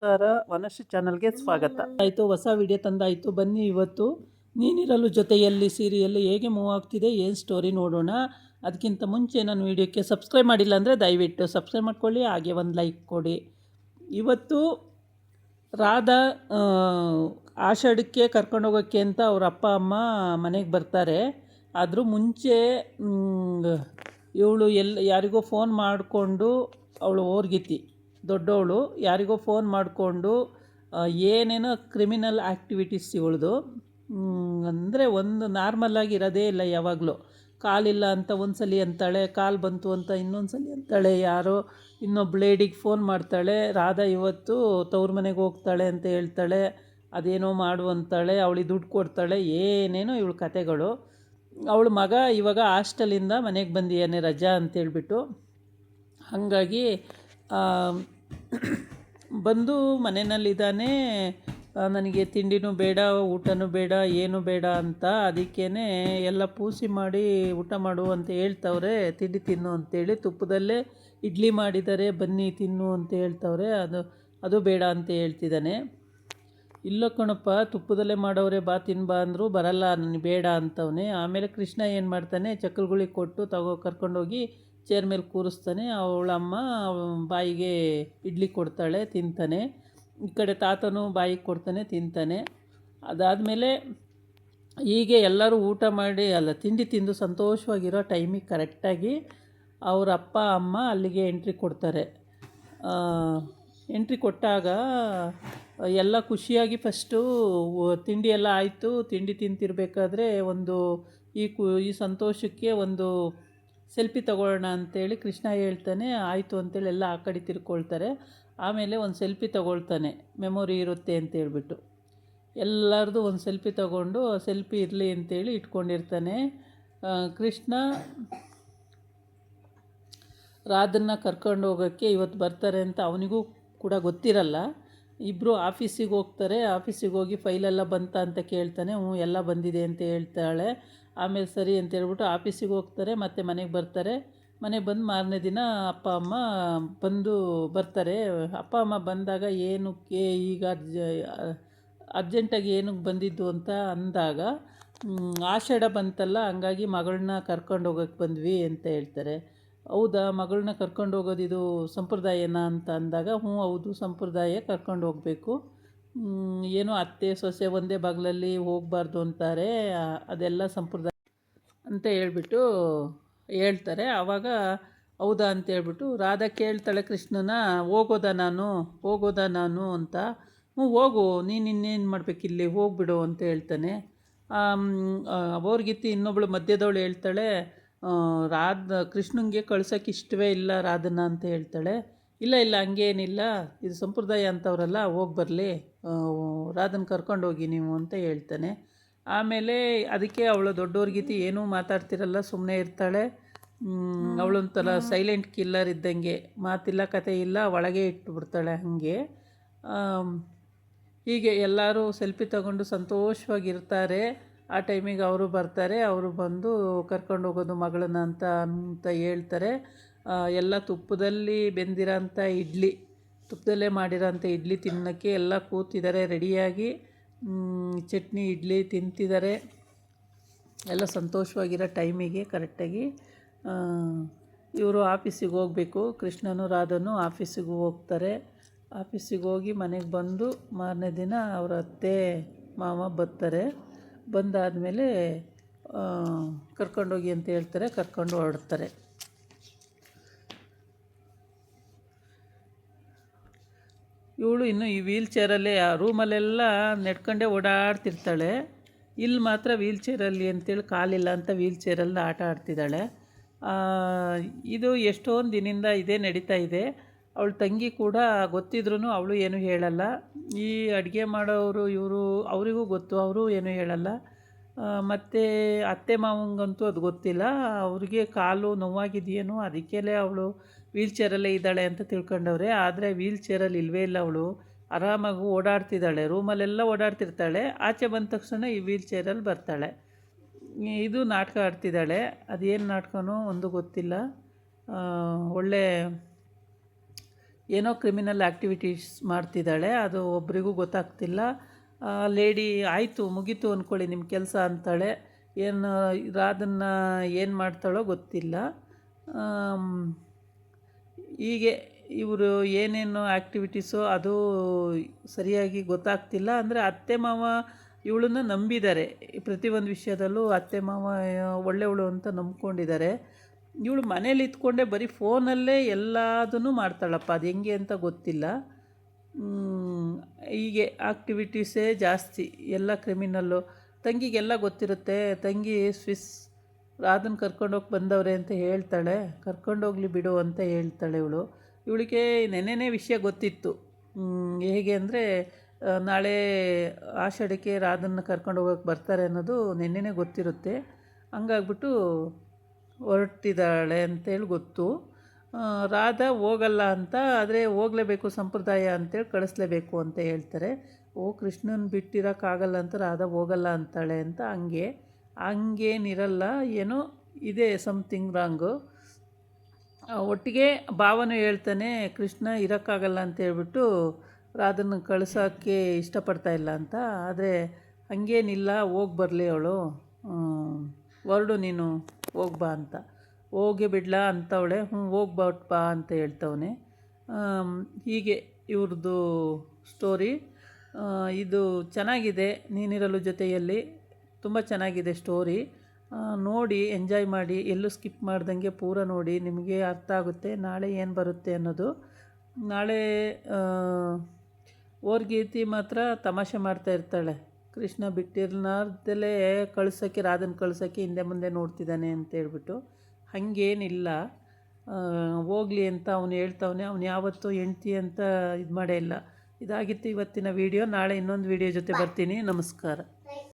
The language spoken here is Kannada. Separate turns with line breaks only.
ನಮಸ್ಕಾರ, ವನಶ್ರೀ ಚಾನಲ್ಗೆ ಸ್ವಾಗತ. ಆಯಿತು, ಹೊಸ ವಿಡಿಯೋ ತಂದಾಯಿತು. ಬನ್ನಿ ಇವತ್ತು ನೀನಿರಲು ಜೊತೆಯಲ್ಲಿ ಸೀರಿಯಲ್ ಹೇಗೆ ಮೂವ್ ಆಗ್ತಿದೆ, ಏನು ಸ್ಟೋರಿ ನೋಡೋಣ. ಅದಕ್ಕಿಂತ ಮುಂಚೆ ನನ್ನ ವಿಡಿಯೋಕ್ಕೆ ಸಬ್ಸ್ಕ್ರೈಬ್ ಮಾಡಿಲ್ಲ ಅಂದರೆ ದಯವಿಟ್ಟು ಸಬ್ಸ್ಕ್ರೈಬ್ ಮಾಡ್ಕೊಳ್ಳಿ, ಹಾಗೆ ಒಂದು ಲೈಕ್ ಕೊಡಿ. ಇವತ್ತು ರಾಧಾ ಆಷಾಢಕ್ಕೆ ಕರ್ಕೊಂಡೋಗೋಕ್ಕೆ ಅಂತ ಅವ್ರ ಅಪ್ಪ ಅಮ್ಮ ಮನೆಗೆ ಬರ್ತಾರೆ. ಆದರೂ ಮುಂಚೆ ಇವಳು ಯಾರಿಗೋ ಫೋನ್ ಮಾಡಿಕೊಂಡು, ಅವಳು ಓರ್ಗಿತಿ ದೊಡ್ಡವಳು ಯಾರಿಗೋ ಫೋನ್ ಮಾಡಿಕೊಂಡು ಏನೇನೋ ಕ್ರಿಮಿನಲ್ ಆ್ಯಕ್ಟಿವಿಟೀಸ್ ಇವಳ್ದು. ಅಂದರೆ ಒಂದು ನಾರ್ಮಲಾಗಿ ಇರೋದೇ ಇಲ್ಲ. ಯಾವಾಗಲೂ ಕಾಲಿಲ್ಲ ಅಂತ ಒಂದು ಸಲ ಅಂತಾಳೆ, ಕಾಲು ಬಂತು ಅಂತ ಇನ್ನೊಂದು ಸಲ ಅಂತಾಳೆ, ಯಾರೋ ಇನ್ನೊಬ್ಬ ಲೇಡಿಗೆ ಫೋನ್ ಮಾಡ್ತಾಳೆ. ರಾಧಾ ಇವತ್ತು ತವ್ರ ಮನೆಗೆ ಹೋಗ್ತಾಳೆ ಅಂತ ಹೇಳ್ತಾಳೆ, ಅದೇನೋ ಮಾಡು ಅಂತಾಳೆ, ಅವಳಿಗೆ ದುಡ್ಡು ಕೊಡ್ತಾಳೆ, ಏನೇನೋ ಇವಳು ಕತೆಗಳು. ಅವಳ ಮಗ ಇವಾಗ ಹಾಸ್ಟೆಲಿಂದ ಮನೆಗೆ ಬಂದಿದ್ದಾನೆ ರಜಾ ಅಂತೇಳ್ಬಿಟ್ಟು. ಹಾಗಾಗಿ ಬಂದು ಮನೆಯಲ್ಲಿದ್ದಾನೆ. ನನಗೆ ತಿಂಡಿನೂ ಬೇಡ, ಊಟನೂ ಬೇಡ, ಏನೂ ಬೇಡ ಅಂತ. ಅದಕ್ಕೇ ಎಲ್ಲ ಪೂಸಿ ಮಾಡಿ ಊಟ ಮಾಡು ಅಂತ ಹೇಳ್ತವ್ರೆ. ತಿಂಡಿ ತಿನ್ನು ಅಂತೇಳಿ ತುಪ್ಪದಲ್ಲೇ ಇಡ್ಲಿ ಮಾಡಿದ್ದಾರೆ, ಬನ್ನಿ ತಿನ್ನು ಅಂತ ಹೇಳ್ತವ್ರೆ. ಅದು ಬೇಡ ಅಂತ ಹೇಳ್ತಿದ್ದಾನೆ. ಇಲ್ಲ ಕಣಪ್ಪ, ತುಪ್ಪದಲ್ಲೇ ಮಾಡವ್ರೆ, ಬಾ ತಿನ್ಬಾ ಅಂದರು, ಬರಲ್ಲ, ನನಗೆ ಬೇಡ ಅಂತವನೇ. ಆಮೇಲೆ ಕೃಷ್ಣ ಏನು ಮಾಡ್ತಾನೆ, ಚಕ್ರಗಳಿಗೆ ಕೊಟ್ಟು ಕರ್ಕೊಂಡೋಗಿ ಚೇರ್ ಮೇಲೆ ಕೂರಿಸ್ತಾನೆ. ಅವಳಮ್ಮ ಬಾಯಿಗೆ ಇಡ್ಲಿ ಕೊಡ್ತಾಳೆ, ತಿಂತಾನೆ. ಈ ಕಡೆ ತಾತನೂ ಬಾಯಿಗೆ ಕೊಡ್ತಾನೆ, ತಿಂತಾನೆ. ಅದಾದಮೇಲೆ ಹೀಗೆ ಎಲ್ಲರೂ ಊಟ ಮಾಡಿ ತಿಂಡಿ ತಿಂದು ಸಂತೋಷವಾಗಿರೋ ಟೈಮಿಗೆ ಕರೆಕ್ಟಾಗಿ ಅವ್ರ ಅಪ್ಪ ಅಮ್ಮ ಅಲ್ಲಿಗೆ ಎಂಟ್ರಿ ಕೊಡ್ತಾರೆ. ಎಂಟ್ರಿ ಕೊಟ್ಟಾಗ ಎಲ್ಲ ಖುಷಿಯಾಗಿ ಫಸ್ಟು ತಿಂಡಿ ಎಲ್ಲ ಆಯಿತು. ತಿಂಡಿ ತಿಂತಿರ್ಬೇಕಾದ್ರೆ ಈ ಸಂತೋಷಕ್ಕೆ ಒಂದು ಸೆಲ್ಫಿ ತಗೊಳ್ಳೋಣ ಅಂತೇಳಿ ಕೃಷ್ಣ ಹೇಳ್ತಾನೆ. ಆಯಿತು ಅಂತೇಳಿ ಎಲ್ಲ ಆ ಕಡೆ ತಿರ್ಕೊಳ್ತಾರೆ. ಆಮೇಲೆ ಒಂದು ಸೆಲ್ಫಿ ತಗೊಳ್ತಾನೆ, ಮೆಮೊರಿ ಇರುತ್ತೆ ಅಂತೇಳ್ಬಿಟ್ಟು. ಎಲ್ಲರದು ಒಂದು ಸೆಲ್ಫಿ ತಗೊಂಡು ಸೆಲ್ಫಿ ಇರಲಿ ಅಂತೇಳಿ ಇಟ್ಕೊಂಡಿರ್ತಾನೆ. ಕೃಷ್ಣ ರಾಧನ್ನ ಕರ್ಕೊಂಡು ಹೋಗೋಕ್ಕೆ ಇವತ್ತು ಬರ್ತಾರೆ ಅಂತ ಅವನಿಗೂ ಕೂಡ ಗೊತ್ತಿರಲ್ಲ. ಇಬ್ಬರು ಆಫೀಸಿಗೆ ಹೋಗ್ತಾರೆ. ಆಫೀಸಿಗೆ ಹೋಗಿ ಫೈಲೆಲ್ಲ ಬಂತ ಅಂತ ಕೇಳ್ತಾನೆ. ಎಲ್ಲ ಬಂದಿದೆ ಅಂತ ಹೇಳ್ತಾಳೆ. ಆಮೇಲೆ ಸರಿ ಅಂತ ಹೇಳ್ಬಿಟ್ಟು ಆಫೀಸಿಗೆ ಹೋಗ್ತಾರೆ. ಮತ್ತು ಮನೆಗೆ ಬರ್ತಾರೆ. ಮನೆಗೆ ಬಂದು ಮಾರನೇ ದಿನ ಅಪ್ಪ ಅಮ್ಮ ಬರ್ತಾರೆ. ಅಪ್ಪ ಅಮ್ಮ ಬಂದಾಗ ಏನಕ್ಕೆ ಈಗ ಅರ್ಜೆಂಟಾಗಿ ಏನಕ್ಕೆ ಬಂದಿದ್ದು ಅಂತ ಅಂದಾಗ, ಆಷಾಢ ಬಂತಲ್ಲ, ಹಂಗಾಗಿ ಮಗಳನ್ನ ಕರ್ಕೊಂಡು ಹೋಗೋಕ್ಕೆ ಬಂದ್ವಿ ಅಂತ ಹೇಳ್ತಾರೆ. ಹೌದಾ, ಮಗಳನ್ನ ಕರ್ಕೊಂಡು ಹೋಗೋದು ಇದು ಸಂಪ್ರದಾಯನಾ ಅಂತ ಅಂದಾಗ, ಹೌದು ಸಂಪ್ರದಾಯ, ಕರ್ಕೊಂಡು ಹೋಗಬೇಕು. ಏನೋ ಅತ್ತೆ ಸೊಸೆ ಒಂದೇ ಬಾಗಿಲಲ್ಲಿ ಹೋಗಬಾರ್ದು ಅಂತಾರೆ, ಅದೆಲ್ಲ ಸಂಪ್ರದಾಯ ಅಂತ ಹೇಳ್ಬಿಟ್ಟು ಹೇಳ್ತಾರೆ. ಆವಾಗ ಹೌದಾ ಅಂತೇಳ್ಬಿಟ್ಟು ರಾಧಾ ಕೇಳ್ತಾಳೆ ಕೃಷ್ಣನ, ಹೋಗೋದಾ ನಾನು ಅಂತ. ಹೋಗು, ನೀನು ಇನ್ನೇನು ಮಾಡಬೇಕಿಲ್ಲಿ, ಹೋಗ್ಬಿಡು ಅಂತ ಹೇಳ್ತಾನೆ. ಅವ್ರಿಗಿತ್ತು ಇನ್ನೊಬ್ಳು ಮಧ್ಯದವಳು ಹೇಳ್ತಾಳೆ, ಕೃಷ್ಣಂಗೆ ಕಳ್ಸೋಕ್ಕೆ ಇಷ್ಟವೇ ಇಲ್ಲ ರಾಧನ ಅಂತ ಹೇಳ್ತಾಳೆ. ಇಲ್ಲ ಹಂಗೇನಿಲ್ಲ, ಇದು ಸಂಪ್ರದಾಯ ಅಂತವ್ರಲ್ಲ, ಹೋಗಿ ಬರಲಿ, ರಾಧನ ಕರ್ಕೊಂಡೋಗಿ ನೀವು ಅಂತ ಹೇಳ್ತಾನೆ. ಆಮೇಲೆ ಅದಕ್ಕೆ ಅವಳು ದೊಡ್ಡವ್ರಿಗಿತಿ ಏನೂ ಮಾತಾಡ್ತಿರಲ್ಲ, ಸುಮ್ಮನೆ ಇರ್ತಾಳೆ. ಅವಳೊಂಥರ ಸೈಲೆಂಟ್ ಕಿಲ್ಲರ್ ಇದ್ದಂಗೆ, ಮಾತಿಲ್ಲ ಕತೆ ಇಲ್ಲ, ಒಳಗೆ ಇಟ್ಬಿಡ್ತಾಳೆ ಹಾಗೆ. ಹೀಗೆ ಎಲ್ಲರೂ ಸೆಲ್ಫಿ ತಗೊಂಡು ಸಂತೋಷವಾಗಿರ್ತಾರೆ. ಆ ಟೈಮಿಗೆ ಅವರು ಬರ್ತಾರೆ. ಅವರು ಬಂದು ಕರ್ಕೊಂಡು ಹೋಗೋದು ಮಗಳನ್ನ ಅಂತ ಹೇಳ್ತಾರೆ. ಎಲ್ಲ ತುಪ್ಪದಲ್ಲಿ ಬೆಂದಿರೋಂಥ ತುಪ್ಪದಲ್ಲೇ ಮಾಡಿರೋಂಥ ಇಡ್ಲಿ ತಿನ್ನೋಕ್ಕೆ ಎಲ್ಲ ಕೂತಿದ್ದಾರೆ ರೆಡಿಯಾಗಿ. ಚಟ್ನಿ ಇಡ್ಲಿ ತಿಂತಿದ್ದಾರೆ. ಎಲ್ಲ ಸಂತೋಷವಾಗಿರೋ ಟೈಮಿಗೆ ಕರೆಕ್ಟಾಗಿ ಇವರು ಆಫೀಸಿಗೆ ಹೋಗಬೇಕು. ಕೃಷ್ಣನೂ ರಾಧನೂ ಆಫೀಸಿಗೆ ಹೋಗ್ತಾರೆ. ಆಫೀಸಿಗೆ ಹೋಗಿ ಮನೆಗೆ ಬಂದು ಮಾರನೇ ದಿನ ಅವರ ಅತ್ತೆ ಮಾವ ಬರ್ತಾರೆ. ಬಂದಾದಮೇಲೆ ಕರ್ಕೊಂಡೋಗಿ ಅಂತ ಹೇಳ್ತಾರೆ, ಕರ್ಕೊಂಡು ಹೊರಡ್ತಾರೆ. ಇವಳು ಇನ್ನೂ ಈ ವೀಲ್ಚೇರಲ್ಲೇ ಆ ರೂಮಲ್ಲೆಲ್ಲ ನೆಡ್ಕೊಂಡೇ ಓಡಾಡ್ತಿರ್ತಾಳೆ. ಇಲ್ಲಿ ಮಾತ್ರ ವೀಲ್ಚೇರಲ್ಲಿ ಅಂತೇಳಿ ಕಾಲಿಲ್ಲ ಅಂತ ವೀಲ್ಚೇರಲ್ಲಿ ಆಟ ಆಡ್ತಿದ್ದಾಳೆ. ಇದು ಎಷ್ಟೊಂದು ದಿನದಿಂದ ಇದೇ ನಡೀತಾ ಇದೆ. ಅವಳ ತಂಗಿ ಕೂಡ ಗೊತ್ತಿದ್ರೂ ಅವಳು ಏನೂ ಹೇಳಲ್ಲ. ಈ ಅಡುಗೆ ಮಾಡೋರು ಇವರು ಅವರಿಗೂ ಗೊತ್ತು, ಅವರು ಏನೂ ಹೇಳಲ್ಲ. ಮತ್ತು ಅತ್ತೆ ಮಾವಂಗಂತೂ ಅದು ಗೊತ್ತಿಲ್ಲ. ಅವ್ರಿಗೆ ಕಾಲು ನೋವಾಗಿದೆಯೇನೋ, ಅದಕ್ಕೇ ಅವಳು ವೀಲ್ಚೇರಲ್ಲೇ ಇದ್ದಾಳೆ ಅಂತ ತಿಳ್ಕೊಂಡವ್ರೆ. ಆದರೆ ವೀಲ್ಚೇರಲ್ಲಿ ಇಲ್ಲವೇ ಇಲ್ಲ, ಅವಳು ಆರಾಮಾಗಿ ಓಡಾಡ್ತಿದ್ದಾಳೆ, ರೂಮಲ್ಲೆಲ್ಲ ಓಡಾಡ್ತಿರ್ತಾಳೆ. ಆಚೆ ಬಂದ ತಕ್ಷಣ ಈ ವೀಲ್ಚೇರಲ್ಲಿ ಬರ್ತಾಳೆ. ಇದು ನಾಟಕ ಆಡ್ತಿದ್ದಾಳೆ. ಅದೇನು ನಾಟಕನೋ ಒಂದು ಗೊತ್ತಿಲ್ಲ. ಒಳ್ಳೆ ಏನೋ ಕ್ರಿಮಿನಲ್ ಆ್ಯಕ್ಟಿವಿಟೀಸ್ ಮಾಡ್ತಿದ್ದಾಳೆ, ಅದು ಒಬ್ರಿಗೂ ಗೊತ್ತಾಗ್ತಿಲ್ಲ. ಲೇಡಿ ಆಯಿತು ಮುಗೀತು ಅಂದ್ಕೊಳ್ಳಿ ನಿಮ್ಮ ಕೆಲಸ ಅಂತಾಳೆ. ಏನು ಅದನ್ನು ಏನು ಮಾಡ್ತಾಳೋ ಗೊತ್ತಿಲ್ಲ. ಹೀಗೆ ಇವರು ಏನೇನು ಆ್ಯಕ್ಟಿವಿಟೀಸು ಅದು ಸರಿಯಾಗಿ ಗೊತ್ತಾಗ್ತಿಲ್ಲ. ಅಂದರೆ ಅತ್ತೆ ಮಾವ ಇವಳನ್ನ ನಂಬಿದ್ದಾರೆ, ಪ್ರತಿಯೊಂದು ವಿಷಯದಲ್ಲೂ ಅತ್ತೆ ಮಾವ ಒಳ್ಳೆಯವಳು ಅಂತ ನಂಬ್ಕೊಂಡಿದ್ದಾರೆ. ಇವಳು ಮನೇಲಿ ಇದ್ಕೊಂಡೆ ಬರೀ ಫೋನಲ್ಲೇ ಎಲ್ಲದನ್ನು ಮಾಡ್ತಾಳಪ್ಪ, ಅದು ಹೆಂಗೆ ಅಂತ ಗೊತ್ತಿಲ್ಲ. ಹೀಗೆ ಆ್ಯಕ್ಟಿವಿಟೀಸೇ ಜಾಸ್ತಿ, ಎಲ್ಲ ಕ್ರಿಮಿನಲ್ಲು. ತಂಗಿಗೆಲ್ಲ ಗೊತ್ತಿರುತ್ತೆ. ತಂಗಿ ಸ್ವಿಸ್ ಅದನ್ನು ಕರ್ಕೊಂಡೋಗಿ ಬಂದವ್ರೆ ಅಂತ ಹೇಳ್ತಾಳೆ, ಕರ್ಕೊಂಡೋಗ್ಲಿ ಬಿಡು ಅಂತ ಹೇಳ್ತಾಳೆ ಇವಳು. ಇವಳಿಗೆ ನೆನ್ನೆನೇ ವಿಷಯ ಗೊತ್ತಿತ್ತು. ಹೇಗೆ ಅಂದರೆ ನಾಳೆ ಆಷಾಢಕ್ಕೆ ರಾಧನ್ನ ಕರ್ಕೊಂಡು ಹೋಗೋಕ್ಕೆ ಬರ್ತಾರೆ ಅನ್ನೋದು ನೆನ್ನೆನೇ ಗೊತ್ತಿರುತ್ತೆ. ಹಂಗಾಗ್ಬಿಟ್ಟು ಹೊರಟಿದ್ದಾಳೆ ಅಂತೇಳಿ ಗೊತ್ತು. ರಾಧಾ ಹೋಗಲ್ಲ ಅಂತ, ಆದರೆ ಹೋಗಲೇಬೇಕು ಸಂಪ್ರದಾಯ ಅಂತೇಳಿ ಕಳಿಸ್ಲೇಬೇಕು ಅಂತ ಹೇಳ್ತಾರೆ. ಕೃಷ್ಣನ ಬಿಟ್ಟಿರೋಕ್ಕಾಗಲ್ಲ ಅಂತ ರಾಧಾ ಹೋಗಲ್ಲ ಅಂತಾಳೆ ಅಂತ. ಹಂಗೇನಿರಲ್ಲ, ಏನೋ ಇದೆ ಸಮಥಿಂಗ್ ರಾಂಗು. ಒಟ್ಟಿಗೆ ಭಾವನೂ ಹೇಳ್ತಾನೆ ಕೃಷ್ಣ ಇರೋಕ್ಕಾಗಲ್ಲ ಅಂತ ಹೇಳ್ಬಿಟ್ಟು ರಾಧನ್ನ ಕಳ್ಸೋಕ್ಕೆ ಇಷ್ಟಪಡ್ತಾ ಇಲ್ಲ ಅಂತ. ಆದರೆ ಹಾಗೇನಿಲ್ಲ, ಹೋಗಿ ಬರಲಿ ಅವಳು, ಹೊರಡು ನೀನು ಹೋಗ್ಬಾ ಅಂತ. ಹೋಗಿ ಬಿಡ್ಲಾ ಅಂತವಳೆ. ಹೋಗ್ಬಾ ಅಂತ ಹೇಳ್ತವನೆ. ಹೀಗೆ ಇವ್ರದ್ದು ಸ್ಟೋರಿ. ಇದು ಚೆನ್ನಾಗಿದೆ, ನೀನಿರಲು ಜೊತೆಯಲ್ಲಿ ತುಂಬ ಚೆನ್ನಾಗಿದೆ ಸ್ಟೋರಿ. ನೋಡಿ ಎಂಜಾಯ್ ಮಾಡಿ, ಎಲ್ಲೂ ಸ್ಕಿಪ್ ಮಾಡ್ದಂಗೆ ಪೂರ ನೋಡಿ, ನಿಮಗೆ ಅರ್ಥ ಆಗುತ್ತೆ ನಾಳೆ ಏನು ಬರುತ್ತೆ ಅನ್ನೋದು. ನಾಳೆ ಓರ್ಗೀತಿ ಮಾತ್ರ ತಮಾಷೆ ಮಾಡ್ತಾ ಇರ್ತಾಳೆ, ಕೃಷ್ಣ ಬಿಟ್ಟಿರ್ನಾರ್ದಲೇ ಕಳ್ಸೋಕ್ಕೆ, ರಾಧನ ಕಳ್ಸೋಕ್ಕೆ ಹಿಂದೆ ಮುಂದೆ ನೋಡ್ತಿದ್ದಾನೆ ಅಂತೇಳ್ಬಿಟ್ಟು. ಹಾಗೇನಿಲ್ಲ, ಹೋಗಲಿ ಅಂತ ಅವನು ಹೇಳ್ತವನೆ. ಅವನು ಯಾವತ್ತೂ ಹೆಂಡ್ತಿ ಅಂತ ಇದು ಮಾಡೇ ಇಲ್ಲ. ಇದಾಗಿತ್ತು ಇವತ್ತಿನ ವೀಡಿಯೋ. ನಾಳೆ ಇನ್ನೊಂದು ವೀಡಿಯೋ ಜೊತೆ ಬರ್ತೀನಿ. ನಮಸ್ಕಾರ.